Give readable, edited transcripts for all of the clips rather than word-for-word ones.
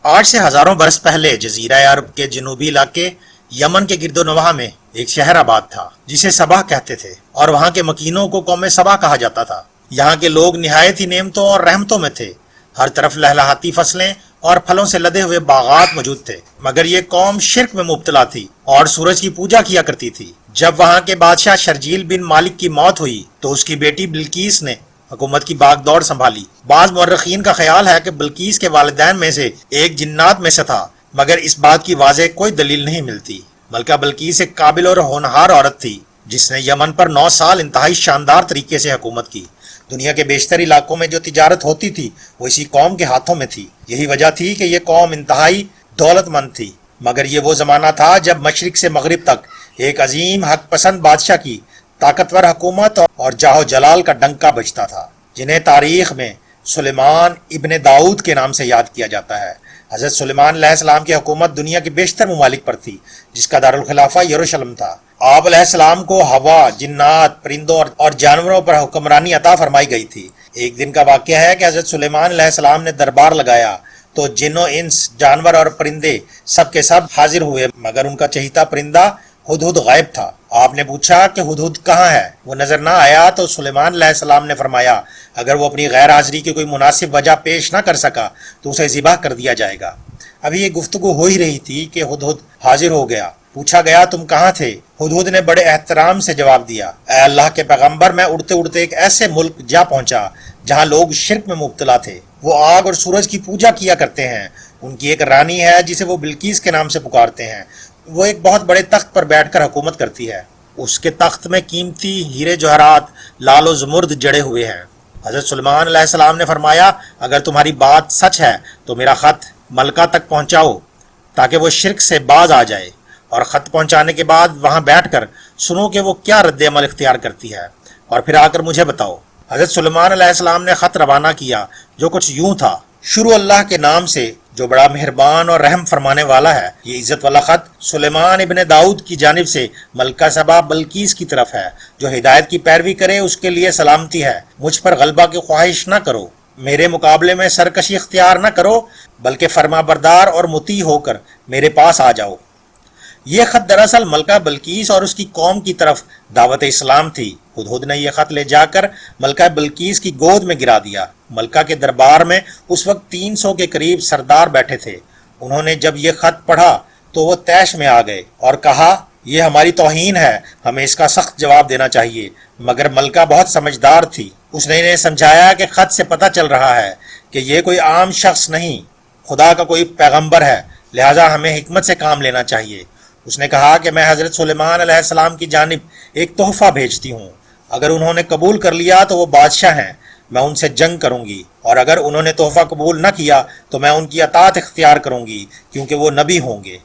آج سے ہزاروں برس پہلے جزیرہ عرب کے جنوبی علاقے یمن کے گرد و نواح میں ایک شہر آباد تھا جسے سبا کہتے تھے، اور وہاں کے مکینوں کو قوم سبا کہا جاتا تھا۔ یہاں کے لوگ نہایت ہی نعمتوں اور رحمتوں میں تھے، ہر طرف لہلہاتی فصلیں اور پھلوں سے لدے ہوئے باغات موجود تھے، مگر یہ قوم شرک میں مبتلا تھی اور سورج کی پوجا کیا کرتی تھی۔ جب وہاں کے بادشاہ شرجیل بن مالک کی موت ہوئی تو اس کی بیٹی بلقیس نے حکومت کی باغ دوڑ سنبھالی۔ بعض مورخین کا خیال ہے کہ بلقیس کے والدین میں سے ایک جنات میں سے تھا، مگر اس بات کی واضح کوئی دلیل نہیں ملتی۔ ملکہ بلقیس ایک قابل اور ہونہار عورت تھی جس نے یمن پر 9 سال انتہائی شاندار طریقے سے حکومت کی۔ دنیا کے بیشتر علاقوں میں جو تجارت ہوتی تھی وہ اسی قوم کے ہاتھوں میں تھی۔ یہی وجہ تھی کہ یہ قوم انتہائی دولت مند تھی، مگر یہ وہ زمانہ تھا جب مشرق سے مغرب تک ایک عظیم حق پسند بادشاہ کی طاقتور حکومت اور جاہ و جلال کا ڈنکا بجتا تھا، جنہیں تاریخ میں سلیمان ابن داؤد کے نام سے یاد کیا جاتا ہے۔ حضرت سلیمان علیہ السلام کی حکومت دنیا کے بیشتر ممالک پر تھی، جس کا دارالخلافہ یروشلم تھا۔ آپ علیہ السلام کو ہوا، جنات، پرندوں اور جانوروں پر حکمرانی عطا فرمائی گئی تھی۔ ایک دن کا واقعہ ہے کہ حضرت سلیمان علیہ السلام نے دربار لگایا تو جن و انس، جانور اور پرندے سب کے سب حاضر ہوئے، مگر ان کا چہیتا پرندہ ہدہد غائب تھا۔ آپ نے پوچھا کہ ہدہد کہاں ہے؟ وہ نظر نہ آیا تو سلیمان علیہ السلام نے فرمایا اگر وہ اپنی غیر حاضری کی کوئی مناسب وجہ پیش نہ کر سکا تو اسے ذبح کر دیا جائے گا۔ ابھی یہ گفتگو ہو ہی رہی تھی کہ ہدہد حاضر ہو گیا۔ پوچھا گیا تم کہاں تھے؟ ہدہد نے بڑے احترام سے جواب دیا، اے اللہ کے پیغمبر، میں اڑتے اڑتے ایک ایسے ملک جا پہنچا جہاں لوگ شرک میں مبتلا تھے۔ وہ آگ اور سورج کی پوجا کیا کرتے ہیں۔ ان کی ایک رانی ہے جسے وہ بلقیس کے نام سے پکارتے ہیں۔ وہ ایک بہت بڑے تخت پر بیٹھ کر حکومت کرتی ہے۔ اس کے تخت میں قیمتی ہیرے جواہرات لال و زمرد جڑے ہوئے ہیں۔ حضرت سلیمان علیہ السلام نے فرمایا اگر تمہاری بات سچ ہے تو میرا خط ملکہ تک پہنچاؤ تاکہ وہ شرک سے باز آ جائے، اور خط پہنچانے کے بعد وہاں بیٹھ کر سنو کہ وہ کیا رد عمل اختیار کرتی ہے، اور پھر آ کر مجھے بتاؤ۔ حضرت سلیمان علیہ السلام نے خط روانہ کیا جو کچھ یوں تھا، شروع اللہ کے نام سے جو بڑا مہربان اور رحم فرمانے والا ہے۔ یہ عزت والا خط سلیمان ابن داؤد کی جانب سے ملکہ سبا بلقیس کی طرف ہے۔ جو ہدایت کی پیروی کرے اس کے لیے سلامتی ہے۔ مجھ پر غلبہ کی خواہش نہ کرو، میرے مقابلے میں سرکشی اختیار نہ کرو، بلکہ فرما بردار اور مطیع ہو کر میرے پاس آ جاؤ۔ یہ خط دراصل ملکہ بلقیس اور اس کی قوم کی طرف دعوت اسلام تھی۔ ہدہد نے یہ خط لے جا کر ملکہ بلقیس کی گود میں گرا دیا۔ ملکہ کے دربار میں اس وقت 300 کے قریب سردار بیٹھے تھے۔ انہوں نے جب یہ خط پڑھا تو وہ طیش میں آ گئے اور کہا یہ ہماری توہین ہے، ہمیں اس کا سخت جواب دینا چاہیے۔ مگر ملکہ بہت سمجھدار تھی، اس نے انہیں سمجھایا کہ خط سے پتہ چل رہا ہے کہ یہ کوئی عام شخص نہیں، خدا کا کوئی پیغمبر ہے، لہٰذا ہمیں حکمت سے کام لینا چاہیے۔ اس نے کہا کہ میں حضرت سلیمان علیہ السلام کی جانب ایک تحفہ بھیجتی ہوں، اگر انہوں نے قبول کر لیا تو وہ بادشاہ ہیں، میں ان سے جنگ کروں گی، اور اگر انہوں نے تحفہ قبول نہ کیا تو میں ان کی اطاعت اختیار کروں گی کیونکہ وہ نبی ہوں گے۔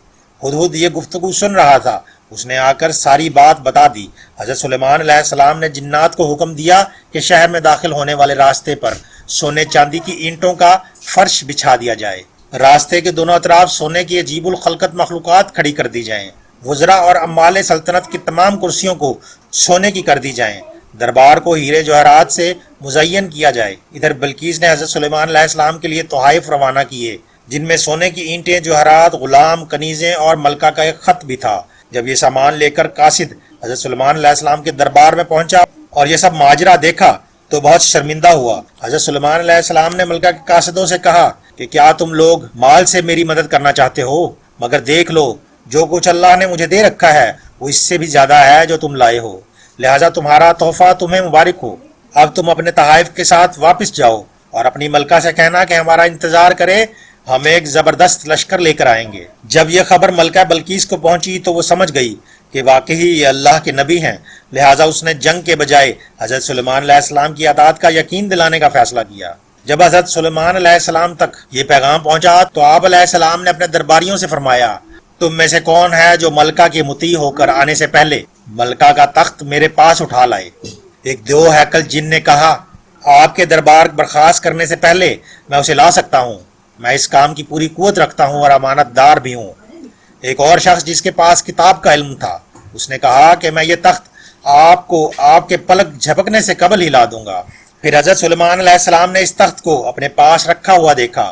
ہدہد یہ گفتگو سن رہا تھا، اس نے آ کر ساری بات بتا دی۔ حضرت سلیمان علیہ السلام نے جنات کو حکم دیا کہ شہر میں داخل ہونے والے راستے پر سونے چاندی کی اینٹوں کا فرش بچھا دیا جائے، راستے کے دونوں اطراف سونے کی عجیب الخلقت مخلوقات کھڑی کر دی جائیں، وزراء اور عمال سلطنت کی تمام کرسیوں کو سونے کی کر دی جائیں، دربار کو ہیرے جواہرات سے مزین کیا جائے۔ ادھر بلقیس نے حضرت سلیمان علیہ السلام کے لیے تحائف روانہ کیے جن میں سونے کی اینٹیں، جواہرات، غلام، کنیزیں اور ملکہ کا ایک خط بھی تھا۔ جب یہ سامان لے کر قاصد حضرت سلیمان علیہ السلام کے دربار میں پہنچا اور یہ سب ماجرا دیکھا تو بہت شرمندہ ہوا۔ حضرت سلیمان علیہ السلام نے ملکہ کے قاصدوں سے کہا کہ کیا تم لوگ مال سے میری مدد کرنا چاہتے ہو؟ مگر دیکھ لو جو کچھ اللہ نے مجھے دے رکھا ہے وہ اس سے بھی زیادہ ہے جو تم لائے ہو، لہٰذا تمہارا تحفہ تمہیں مبارک ہو۔ اب تم اپنے تحائف کے ساتھ واپس جاؤ اور اپنی ملکہ سے کہنا کہ ہمارا انتظار کرے، ہم ایک زبردست لشکر لے کر آئیں گے۔ جب یہ خبر ملکہ بلقیس کو پہنچی تو وہ سمجھ گئی کہ واقعی یہ اللہ کے نبی ہیں، لہٰذا اس نے جنگ کے بجائے حضرت سلیمان علیہ السلام کی اطاعت کا یقین دلانے کا فیصلہ کیا۔ جب حضرت سلیمان علیہ السلام تک یہ پیغام پہنچا تو آپ علیہ السلام نے اپنے درباریوں سے فرمایا تم میں سے کون ہے جو ملکہ کی مطیع ہو کر آنے سے پہلے ملکہ کا تخت میرے پاس اٹھا لائے؟ ایک دو ہیکل جن نے کہا آپ کے دربار برخاست کرنے سے پہلے میں اسے لا سکتا ہوں، میں اس کام کی پوری قوت رکھتا ہوں اور امانت دار بھی ہوں۔ ایک اور شخص جس کے پاس کتاب کا علم تھا اس نے کہا کہ میں یہ تخت آپ کو آپ کے پلک جھپکنے سے قبل ہی لا دوں گا۔ پھر حضرت سلیمان علیہ السلام نے اس تخت کو اپنے پاس رکھا ہوا دیکھا